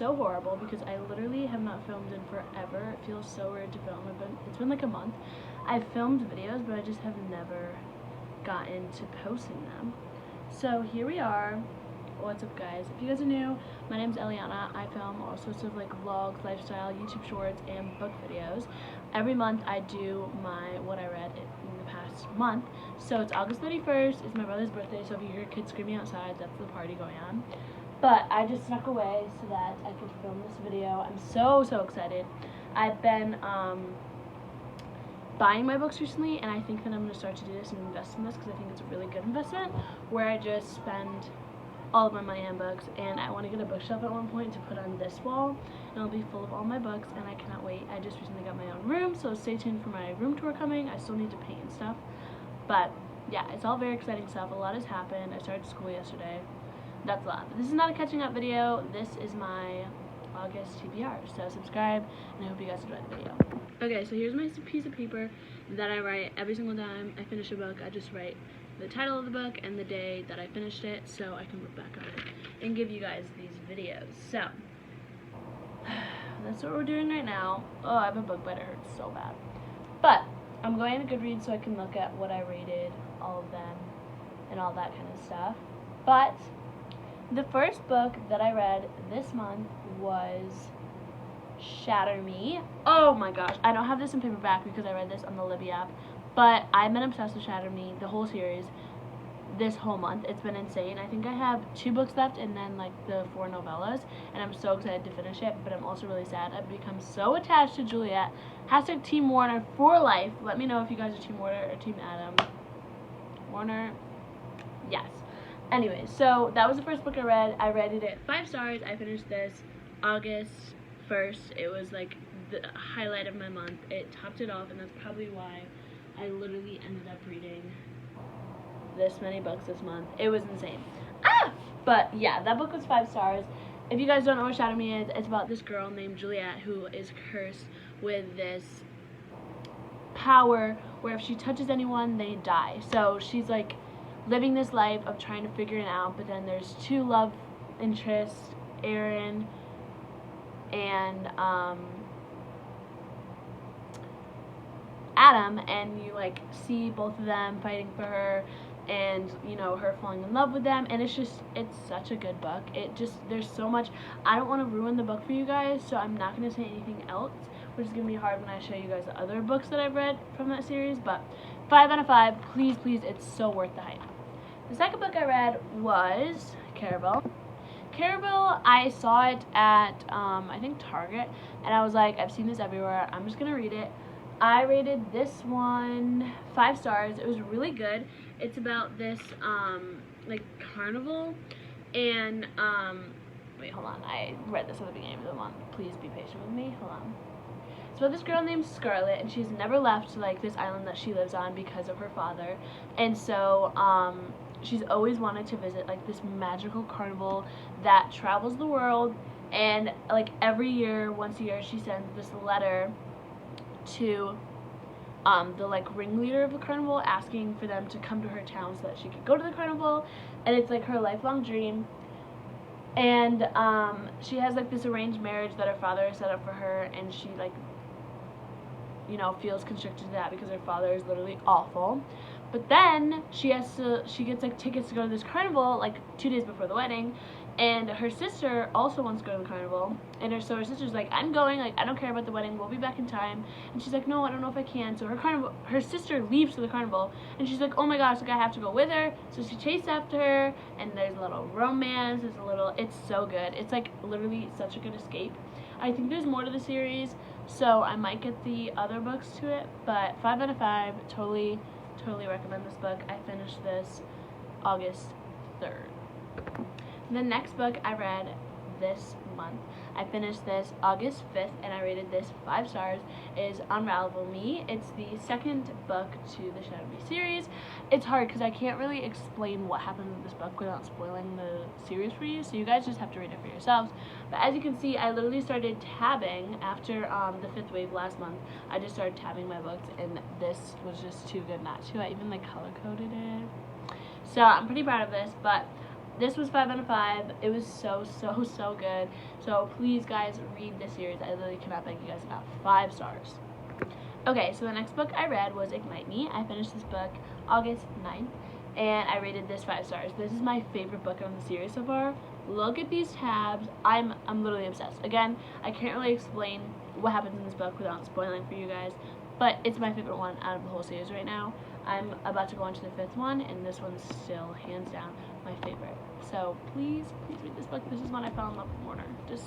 so horrible because I literally have not filmed in forever. It feels so weird to film. It's been like a month. I've filmed videos, but I just have never gotten to posting them. So here we are. What's up, guys? If you guys are new, my name's Eliana. I film all sorts of like vlogs, lifestyle, YouTube shorts, and book videos. Every month I do my what I read in the past month. So it's August 31st. It's my brother's birthday, so if you hear kids screaming outside, that's the party going on. But I just snuck away so that I could film this video. I'm so excited. I've been buying my books recently, and I think that I'm going to start to do this and invest in this because I think it's a really good investment where I just spend all of my money on books. And I want to get a bookshelf at one point to put on this wall, and it'll be full of all my books, and I cannot wait. I just recently got my own room, so stay tuned for my room tour coming. I still need to paint and stuff, but yeah, it's all very exciting stuff. A lot has happened. I started school yesterday. That's a lot. But this is not a catching up video. This is my August TBR. So subscribe, and I hope you guys enjoyed the video. Okay, so here's my piece of paper that I write every single time I finish a book. I just write the title of the book and the day that I finished it, so I can look back on it and give you guys these videos. So that's what we're doing right now. Oh, I have a bug bite. It hurts so bad. But I'm going to Goodreads so I can look at what I rated, all of them, and all that kind of stuff. But the first book that I read this month was Shatter Me. Oh my gosh, I don't have this in paperback because I read this on the Libby app, but I've been obsessed with Shatter Me, the whole series, this whole month. It's been insane. I think I have 2 books left and then like the 4 novellas, and I'm so excited to finish it, but I'm also really sad. I've become so attached to Juliet. Hashtag Team Warner for life. Let me know if you guys are Team Warner or Team Adam. Warner? Yes. Anyway, so that was the first book I read. I rated it 5 stars. I finished this August 1st. It was like the highlight of my month. It topped it off, and that's probably why I literally ended up reading this many books this month. It was insane. But yeah, that book was 5 stars. If you guys don't know what Shatter Me is, it's about this girl named Juliet who is cursed with this power where if she touches anyone, they die. So she's like living this life of trying to figure it out, but then there's 2 love interests, Aaron and Adam, and you like see both of them fighting for her, and you know, her falling in love with them, and it's such a good book. There's so much. I don't want to ruin the book for you guys, so I'm not going to say anything else, which is going to be hard when I show you guys the other books that I've read from that series. But 5 out of 5, please, it's so worth the hype. The second book I read was Caribou. Caribou, I saw it at, I think Target, and I was like, I've seen this everywhere, I'm just going to read it. I rated this one 5 stars. It was really good. It's about this, like, carnival, and, wait, hold on, I read this at the beginning of the month. Please be patient with me. Hold on. It's about this girl named Scarlett, and she's never left, like, this island that she lives on because of her father, and so, she's always wanted to visit like this magical carnival that travels the world, and like every year, once a year, she sends this letter to the like ringleader of the carnival asking for them to come to her town so that she could go to the carnival, and it's like her lifelong dream. And she has like this arranged marriage that her father has set up for her, and she like, you know, feels constricted to that because her father is literally awful. But then she gets like tickets to go to this carnival like 2 days before the wedding, and her sister also wants to go to the carnival, and so her sister's like, I'm going, like I don't care about the wedding, we'll be back in time. And she's like, no, I don't know if I can. So her sister leaves for the carnival, and she's like, oh my gosh, like I have to go with her. So she chases after her, and there's a little romance, it's so good. It's like literally such a good escape. I think there's more to the series, so I might get the other books to it, but 5 out of 5, totally recommend this book. I finished this August 3rd. The next book I read this month, I finished this August 5th, and I rated this 5 stars, is Unravelable. It's the second book to the Shatter Me series. It's hard because I can't really explain what happens in this book without spoiling the series for you, so you guys just have to read it for yourselves. But as you can see, I literally started tabbing after the 5th wave last month. I just started tabbing my books, and this was just too good not to. I even like color coded it. So I'm pretty proud of this, but This was 5 out of 5. It was so good. So please, guys, read this series. I literally cannot thank you guys enough. 5 stars. Okay, so the next book I read was Ignite Me. I finished this book August 9th, and I rated this 5 stars. This is my favorite book on the series so far. Look at these tabs. I'm literally obsessed. Again, I can't really explain what happens in this book without spoiling for you guys, but it's my favorite one out of the whole series right now. I'm about to go on to the 5th one, and this one's still hands down my favorite. So please read this book. This is when I fell in love with Warner. Just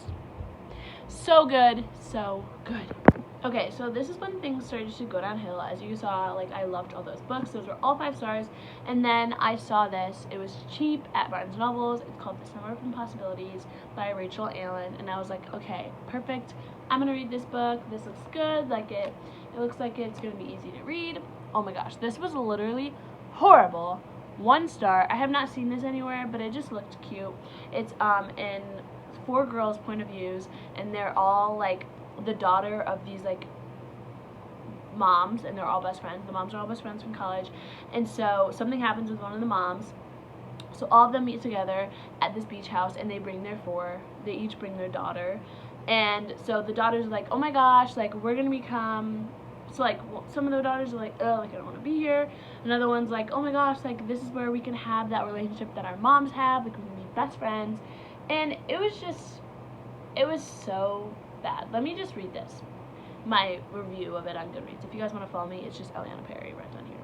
so good, so good. Okay, so this is when things started to go downhill. As you saw, like, I loved all those books. Those were all 5 stars. And then I saw this. It was cheap at Barnes & Noble's. It's called The Summer of Impossibilities by Rachel Allen. And I was like, okay, perfect. I'm going to read this book. This looks good. Like, it looks like it's going to be easy to read. Oh my gosh, this was literally horrible. 1 star. I have not seen this anywhere, but it just looked cute. It's in 4 girls' point of views, and they're all like the daughter of these like moms, and they're all best friends. The moms are all best friends from college, and so something happens with one of the moms. So all of them meet together at this beach house, and they each bring their daughter. And so the daughters are like, oh my gosh, like, we're gonna become, so like, some of the daughters are like, oh, like, I don't want to be here. Another one's like, oh my gosh, like, this is where we can have that relationship that our moms have, like, we can be best friends. And it was so bad. Let me just read this, my review of it on Goodreads. If you guys want to follow me, it's just Eliana Perry right down here.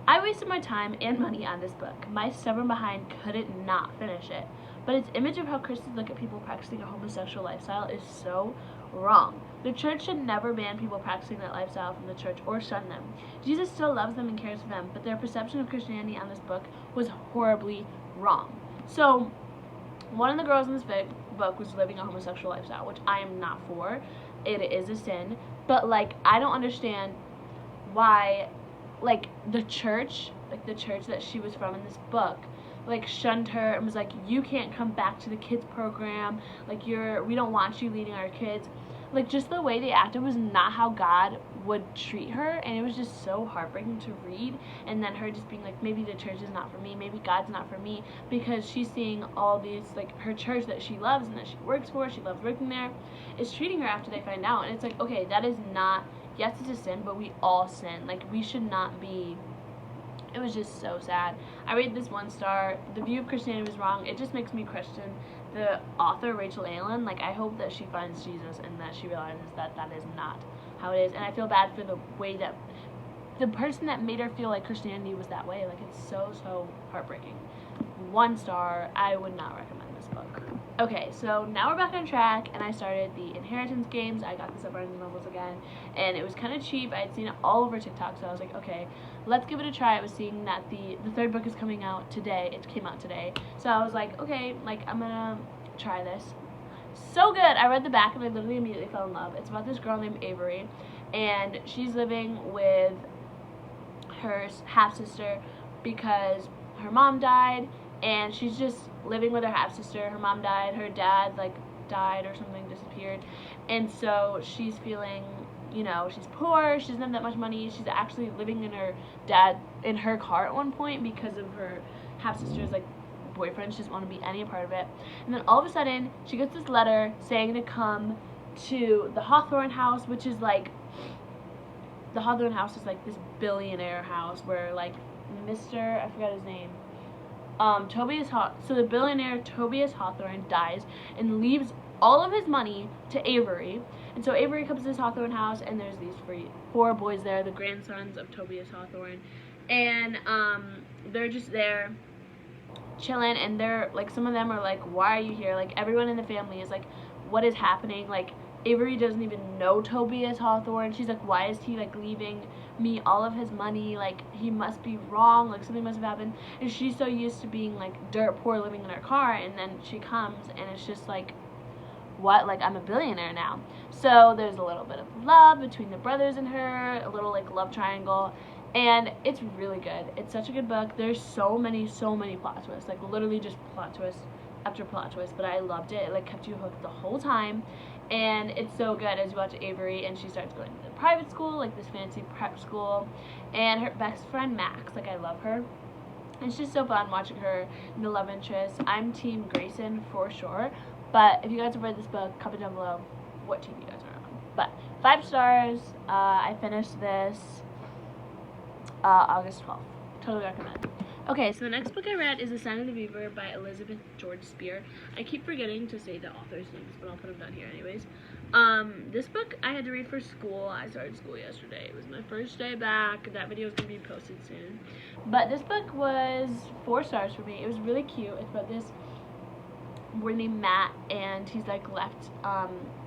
I wasted my time and money on this book. My stubborn behind couldn't not finish it. But its image of how Christians look at people practicing a homosexual lifestyle is so wrong. The church should never ban people practicing that lifestyle from the church or shun them. Jesus still loves them and cares for them, but their perception of Christianity on this book was horribly wrong. So, one of the girls in this book was living a homosexual lifestyle, which I am not for. It is a sin. But, like, I don't understand why, like, the church that she was from in this book, like, shunned her and was like, you can't come back to the kids program, like, we don't want you leading our kids. Like, just the way they acted was not how God would treat her, and it was just so heartbreaking to read. And then her just being like, maybe the church is not for me, maybe God's not for me, because she's seeing all these, like, her church that she loves and that she works for, she loves working there, is treating her after they find out. And it's like, okay, that is not, yes, it's a sin, but we all sin. Like, we should not be. It was just so sad. I rated this 1 star. The view of Christianity was wrong. It just makes me question the author, Rachel Allen. Like, I hope that she finds Jesus and that she realizes that that is not how it is. And I feel bad for the way that the person that made her feel like Christianity was that way. Like, it's so heartbreaking. 1 star. I would not recommend this book. Okay, so now we're back on track, and I started the Inheritance games. I got this at Barnes & Noble's again, and it was kind of cheap. I had seen it all over TikTok, so I was like, okay, let's give it a try. I was seeing that the 3rd book is coming out today. It came out today. So I was like, okay, like, I'm gonna try this. So good. I read the back, and I literally immediately fell in love. It's about this girl named Avery, and she's living with her half-sister because her mom died, and she's just living with her half-sister. Her mom died, her dad, like, died or something, disappeared, and so she's feeling, you know, she's poor, she doesn't have that much money. She's actually living in her car at one point because of her half-sister's, like, boyfriend. She doesn't want to be any part of it. And then all of a sudden, she gets this letter saying to come to the Hawthorne house, which is, like, the Hawthorne house is, like, this billionaire house where, like, I forgot his name, so the billionaire Tobias Hawthorne dies and leaves all of his money to Avery. And so Avery comes to this Hawthorne house, and there's these 4 boys there, the grandsons of Tobias Hawthorne, and they're just there chilling, and they're like, some of them are like, why are you here? Like, everyone in the family is like, what is happening? Like, Avery doesn't even know Tobias Hawthorne. She's like, why is he, like, leaving me all of his money? Like, he must be wrong, like, something must have happened. And she's so used to being, like, dirt poor, living in her car, and then she comes, and it's just like, what? Like, I'm a billionaire now. So there's a little bit of love between the brothers and her, a little, like, love triangle, and it's really good. It's such a good book. There's so many plot twists, like, literally just plot twist after plot twist, but I loved it. It, like, kept you hooked the whole time. And it's so good as you watch Avery, and she starts going to the private school, like this fancy prep school, and her best friend Max, like, I love her. It's just so fun watching her and the love interest. I'm Team Grayson for sure. But if you guys have read this book, comment down below what team you guys are on. But 5 stars. I finished this August 12th. Totally recommend. Okay, so the next book I read is The Sign of the Beaver by Elizabeth George Spear. I keep forgetting to say the author's names, but I'll put them down here anyways. This book I had to read for school. I started school yesterday. It was my first day back. That video is going to be posted soon. But this book was 4 stars for me. It was really cute. It's about this boy named Matt, and he's like left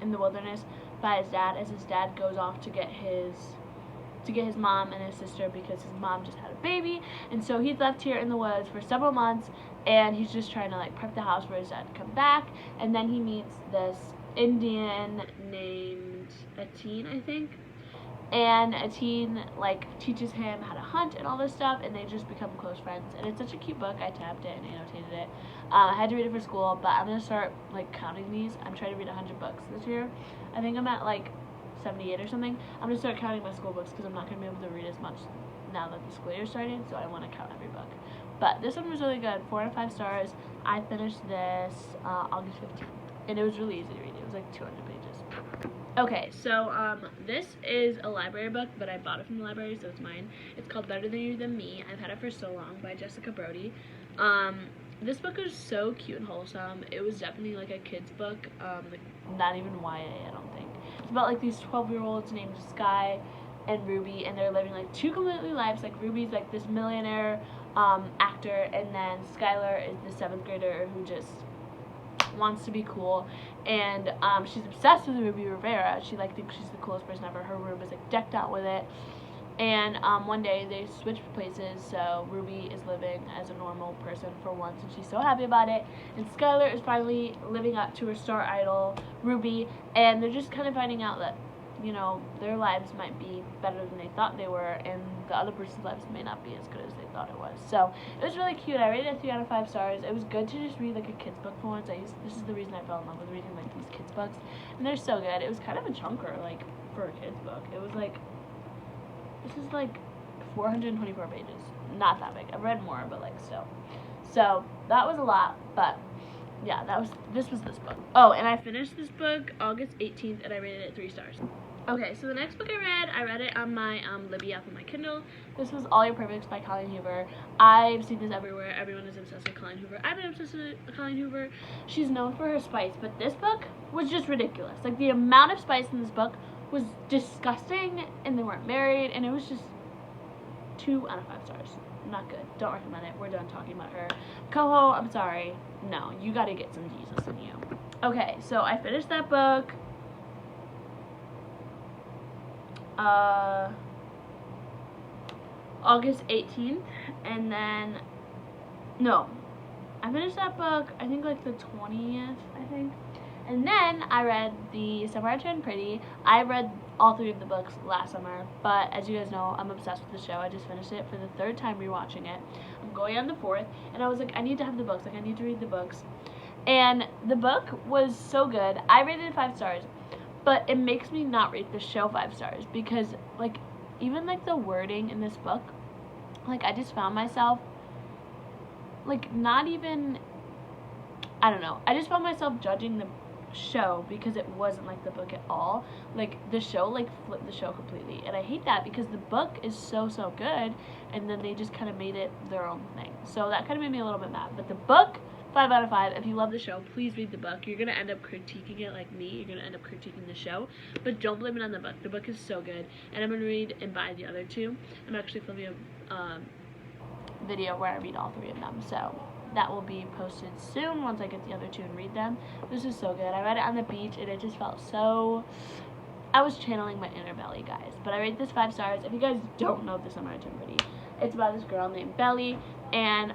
in the wilderness by his dad as his dad goes off to get his mom and his sister because his mom just had a baby. And so he's left here in the woods for several months, and he's just trying to like prep the house for his dad to come back. And then he meets this Indian named Ateen, I think, and Ateen like teaches him how to hunt and all this stuff, and they just become close friends. And it's such a cute book. I tabbed it and annotated it. I had to read it for school, but I'm gonna start like counting these. I'm trying to read 100 books this year. I think I'm at like 78 or something. I'm gonna start counting my school books because I'm not gonna be able to read as much now that the school year started, so I want to count every book. But this one was really good. 4 out of 5 stars. I finished this August 15th, and it was really easy to read. It was like 200 pages. Okay, so this is a library book, but I bought it from the library, so it's mine. It's called Better Than You Than Me. I've had it for so long, by Jessica Brody. This book is so cute and wholesome. It was definitely like a kid's book, like not even YA, I don't think. It's about like these 12-year-olds named Sky and Ruby, and they're living like 2 completely lives. Like Ruby's like this millionaire actor, and then Skylar is the 7th grader who just wants to be cool, and she's obsessed with Ruby Rivera. She like thinks she's the coolest person ever. Her room is like decked out with it. And one day they switch places, so Ruby is living as a normal person for once, and she's so happy about it. And Skylar is finally living up to her star idol, Ruby, and they're just kind of finding out that, you know, their lives might be better than they thought they were, and the other person's lives may not be as good as they thought it was. So it was really cute. I rated it 3 out of 5 stars. It was good to just read like a kid's book for once. This is the reason I fell in love with reading like these kids books, and they're so good. It was kind of a chunker, like for a kid's book. It was like, this is like 424 pages. Not that big. I've read more, but like still. So that was a lot, but yeah, this was this book. Oh, and I finished this book August 18th, and I rated it 3 stars. Okay, so the next book I read it on my Libby app on my Kindle. This was All Your Perfects by Colleen Hoover. I've seen this everywhere. Everyone is obsessed with Colleen Hoover. I've been obsessed with Colleen Hoover. She's known for her spice, but this book was just ridiculous. Like, the amount of spice in this book was disgusting, and they weren't married, and it was just 2 out of 5 stars. Not good. Don't recommend it. We're done talking about her. Coho, I'm sorry. No, you gotta get some Jesus in you. Okay, so I finished that book August 18th, and then, no, I finished that book, I think like the 20th, I think. And then I read The Summer I Turned Pretty. I read all 3 of the books last summer, but as you guys know, I'm obsessed with the show. I just finished it for the 3rd time rewatching it. I'm going on the 4th, and I was like, I need to have the books. Like, I need to read the books. And the book was so good. I rated it 5 stars, but it makes me not rate the show 5 stars because, like, even like the wording in this book, like, I just found myself, like, not even, I don't know. I just found myself judging the show because it wasn't like the book at all. Like, the show like flipped the show completely, and I hate that because the book is so good, and then they just kind of made it their own thing. So that kind of made me a little bit mad. But the book, 5 out of 5. If you love the show, please read the book. You're gonna end up critiquing it like me. You're gonna end up critiquing the show, but don't blame it on the book. The book is so good, and I'm gonna read and buy the other 2. I'm actually filming a video where I read all 3 of them, so that will be posted soon once I get the other 2 and read them. This is so good. I read it on the beach, and it just felt so, I was channeling my inner Belly, guys. But I rate this 5 stars. If you guys don't know The Summer I Turned Pretty, it's about this girl named Belly, and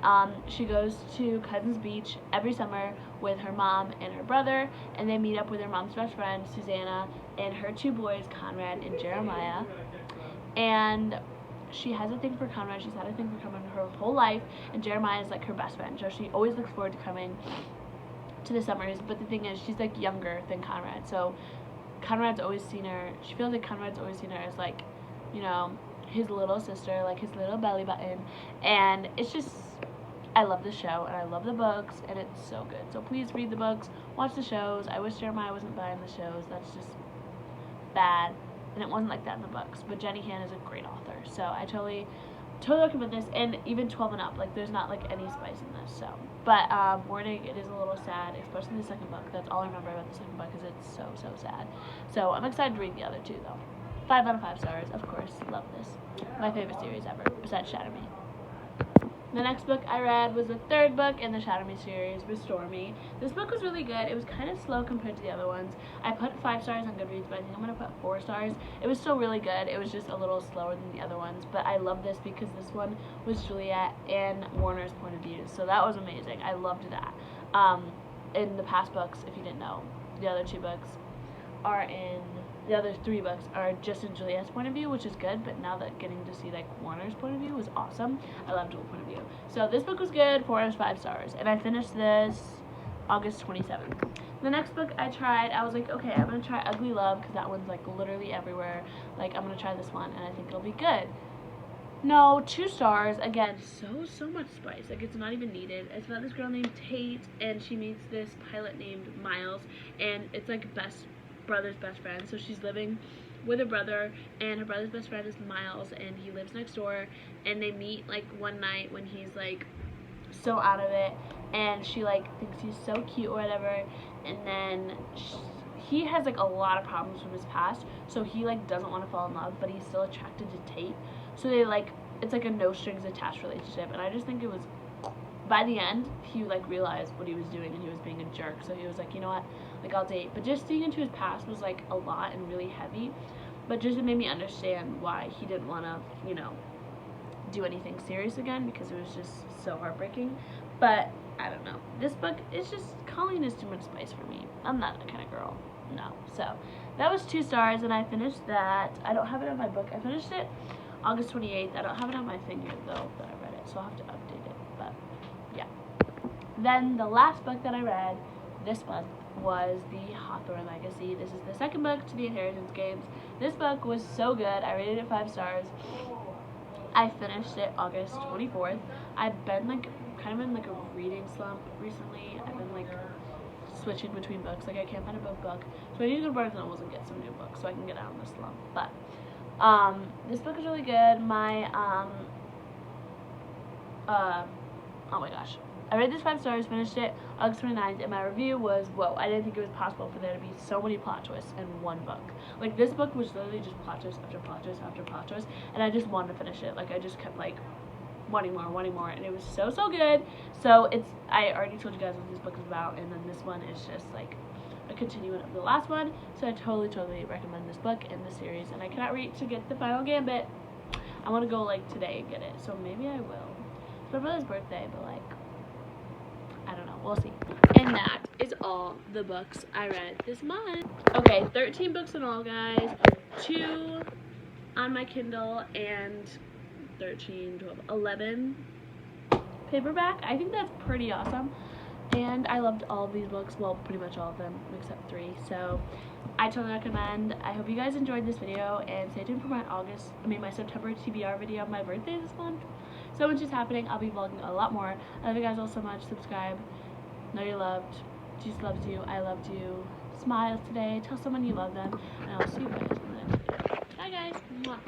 she goes to Cousins Beach every summer with her mom and her brother, and they meet up with her mom's best friend, Susanna, and her 2 boys, Conrad and Jeremiah. And she has a thing for Conrad. She's had a thing for Conrad her whole life, and Jeremiah is like her best friend, so she always looks forward to coming to the summers. But the thing is, she's like younger than Conrad, so Conrad's always seen her, she feels like Conrad's always seen her as like, you know, his little sister, like his little belly button. And it's just, I love the show and I love the books and it's so good. So please read the books, watch the shows. I wish Jeremiah wasn't buying the shows. That's just bad. And it wasn't like that in the books. But Jenny Han is a great author. So I totally recommend this. And even 12 and up. Like there's not like any spice in this. So, but warning, it is a little sad, especially the second book. That's all I remember about the second book is it's so sad. So I'm excited to read the other two though. 5 out of 5 stars, of course. Love this. My favorite series ever, besides Shatter Me. The next book I read was the third book in the Shatter Me series, was Stormy. This book was really good. It was kind of slow compared to the other ones. I put 5 stars on Goodreads, but I think I'm going to put 4 stars. It was still really good. It was just a little slower than the other ones, but I love this because this one was Juliet and Warner's point of view, so that was amazing. I loved that. In the past books, if you didn't know, the other 3 books are just in Juliet's point of view, which is good, but now that getting to see like Warner's point of view was awesome. I loved her point of view. So this book was good, 4 out of 5 stars, and I finished this August 27th. The next book I tried, I was like, okay, I'm gonna try Ugly Love because that one's like literally everywhere. Like I'm gonna try this one and I think it'll be good. No, 2 stars. Again, so much spice. Like it's not even needed. It's about this girl named Tate and she meets this pilot named Miles, and it's like brother's best friend. So she's living with her brother, and her brother's best friend is Miles, and he lives next door, and they meet like one night when he's like so out of it, and she like thinks he's so cute or whatever, and then he has like a lot of problems from his past, so he like doesn't want to fall in love, but he's still attracted to Tate, so they like, it's like a no strings attached relationship. And I just think it was, by the end, he like realized what he was doing and he was being a jerk, so he was like, you know what, like I'll date. But just seeing into his past was like a lot and really heavy, but just it made me understand why he didn't want to, you know, do anything serious again, because it was just so heartbreaking. But I don't know, this book is just, Colleen is too much spice for me. I'm not that kind of girl, no. So that was 2 stars, and I finished that. I don't have it on my book. I finished it August 28th. I don't have it on my thing here though that I read it, so I'll have to update it. But yeah. Then the last book that I read this month was the Hawthorne Legacy. This is the second book to the Inheritance Games. This book was so good. I rated it 5 stars. I finished it August 24th. I've been like kind of in like a reading slump recently. I've been like switching between books. Like I can't find a book. So I need to go to Barnes & Noble and get some new books so I can get out of this slump. But this book is really good. My oh my gosh, I read this 5 stars, finished it August 29th, and my review was, whoa, I didn't think it was possible for there to be so many plot twists in one book. Like, this book was literally just plot twist after plot twist after plot twist, and I just wanted to finish it. Like, I just kept, like, wanting more, and it was so good. So, I already told you guys what this book is about, and then this one is just, like, a continuation of the last one. So, I totally recommend this book and this series, and I cannot wait to get the final gambit. I want to go, like, today and get it, so maybe I will. It's my brother's birthday, but, like, I don't know. We'll see. And that is all the books I read this month. Okay, 13 books in all, guys. 2 on my Kindle and 11 paperback. I think that's pretty awesome. And I loved all of these books. Well, pretty much all of them except 3. So I totally recommend. I hope you guys enjoyed this video, and stay tuned for my my September TBR video on my birthday this month. So much is happening. I'll be vlogging a lot more. I love you guys all so much. Subscribe. Know you're loved. Jesus loves you. I loved you. Smile today. Tell someone you love them. And I'll see you guys in the next video. Bye, guys. Mwah.